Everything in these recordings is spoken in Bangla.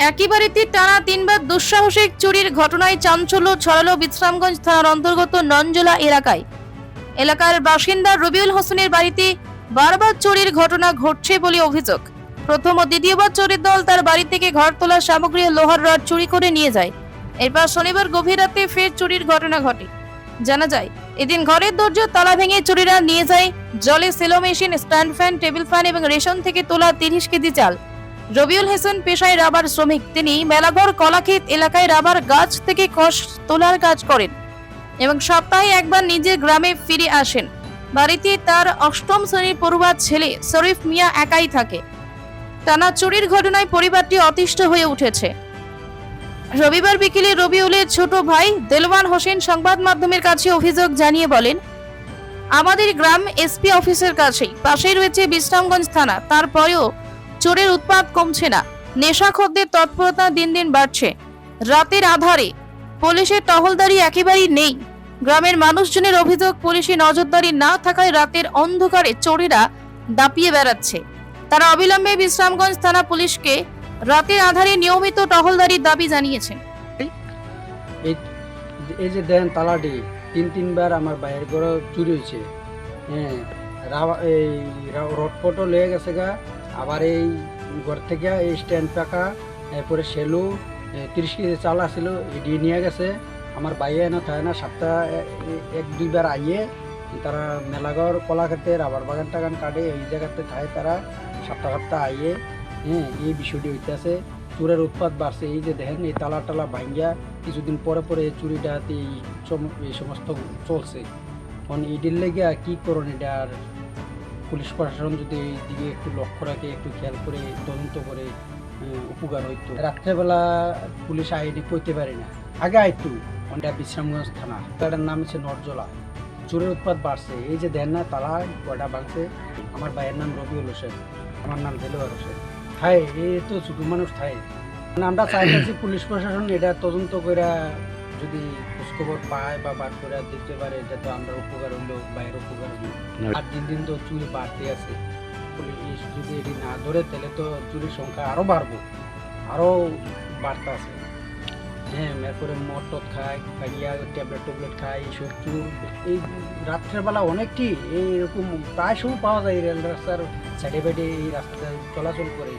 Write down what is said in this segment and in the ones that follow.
একই বাড়িতে টানা 3 বার দুঃসাহসিক চুরির ঘটনায় চাঞ্চল্য ছড়ালো বিশ্রামগঞ্জ থানার অন্তর্গত নঞ্জলা এলাকায়। এলাকার বাসিন্দা রবিউল হোসেনের বাড়িতে বারবার চুরির ঘটনা ঘটছে বলে অভিযোগ। প্রথম ও দ্বিতীয়বার চোরের দল তার বাড়ি থেকে ঘর তোলা সামগ্রী লোহার রড চুরি করে নিয়ে যায়। এরপর শনিবার গভীর রাতে ফের চুরির ঘটনা ঘটে। জানা যায়, এদিন ঘরের দরজা তালা ভেঙে চুরিরা নিয়ে যায় জলে shallow machine, stand fan, table fan এবং রেশন থেকে তোলা 30 কেজি চাল। রবিউল হোসেন পেশায় রাবার শ্রমিক। তিনি মেলাঘর কলাক্ষেত এলাকায় রাবার গাছ থেকে কষ তোলার কাজ করেন এবং সপ্তাহে একবার নিজের গ্রামে ফিরে আসেন। বাড়িতে তার 8ম শ্রেণীর পড়ুয়া ছেলে শরীফ মিয়া একাই থাকে। টানা চুরির ঘটনায় পরিবারটি অতিষ্ঠ হয়ে উঠেছে। রবিবার বিকেলে রবিউলের ছোট ভাই দেলওয়ান হোসেন সংবাদ মাধ্যমের কাছে অভিযোগ জানিয়ে বলেন, আমাদের গ্রাম এসপি অফিসের কাছেই, পাশেই রয়েছে বিশ্রামগঞ্জ থানা। তারপরেও চোরের উৎপাত কমছে না। নেশাখোরদের তৎপরতা দিন দিন বাড়ছে। রাতের আধারে পুলিশের টহলদারি একেবারেই নেই। গ্রামের মানুষজনের অভিযোগ, পুলিশি নজরদারি না থাকায় রাতের অন্ধকারে চোরেরা দাপিয়ে বেড়াচ্ছে। তারা অবিলম্বে বিশ্রামগঞ্জ থানা পুলিশকে রাতের আধারে নিয়মিত টহলদারির দাবি জানিয়েছেন। এই যে দেন তালাটি 3-3 আমার বাইরের ঘরে চুরি হয়েছে। হ্যাঁ, এই রডপটও লেগে গেছে গা। আবার এই ঘর থেকে এই স্ট্যান্ড টাকা, এরপরে সেলু 30 কেজি চাল আসছিল, এটি নিয়ে গেছে। আমার বাইরে না থাকে না, সপ্তাহে 1-2 বার আইয়ে তারা মেলাঘর কলাক্ষেতে রাবার বাগান টাগান কাটে, এই জায়গাতে থাকে তারা সপ্তাহ আইয়ে। হ্যাঁ, এই বিষয়টি হইতেছে। চোরের উৎপাত বাড়ছে। এই যে দেখেন এই তালা টালা ভাঙ্গিয়া কিছুদিন পরে পরে এই চুরিটা এই সমস্ত চলছে। কারণ এইটির লেগে কি করুন, এটা আর পুলিশ প্রশাসন যদি এই দিকে একটু লক্ষ্য রাখে, একটু খেয়াল করে তদন্ত করে উপকার হইতো। রাত্রেবেলা পুলিশ আইডি কইতে পারি না, আগে আইতো। ওটা বিশ্রামগঞ্জ থানা, তার নাম হচ্ছে নরজলা। চোরের উৎপাত বাড়ছে। এই যে দেন না তালা কয়টা ভাঙছে। আমার ভাইয়ের নাম রবিউল হোসেন, আমার নাম দেলোয়ার হোসেন। থাই এই তো ছোট মানুষ থাই। আমরা চাইতেছি পুলিশ প্রশাসন এটা তদন্ত করে যদি খোঁজখবর পায় বা বার করে দেখতে পারে, এটা তো আমরা উপকার হইলো, বাইরের উপকার হইলো। আর দিন দিন তো চুরি বাড়তে আছে। পুলিশ যদি এটি না ধরে তাহলে তো চুরির সংখ্যা আরো বাড়বো, আরো বাড়তে আছে। হ্যাঁ, এরপরে মদ টদ খায়, খাইয়া ট্যাবলেট খায়, এইসব চুর। এই রাত্রেবেলা অনেকটি এইরকম প্রায় সময় পাওয়া যায় রেল রাস্তার সাইডে বাইডে, এই রাস্তাতে চলাচল করে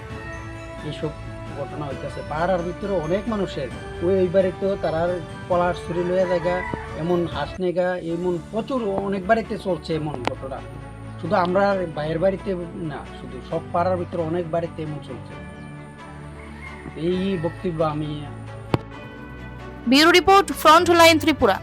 এইসব ঘটনা হইতেছে। পাহাড়ের ভিতরে অনেক মানুষের ওই বাড়িতেও তারা পলার ছুরি লইয়া জায়গা, এমন হাঁস নেগা, এমন প্রচুর অনেক বাড়িতে চলছে এমন ঘটনা। শুধু আমরা বাইরের বাড়িতে না, শুধু সব পাড়ার ভিতরে অনেক বাড়িতে এমন চলছে। এই বক্তব্য আমি। Bureau report, frontline Tripura.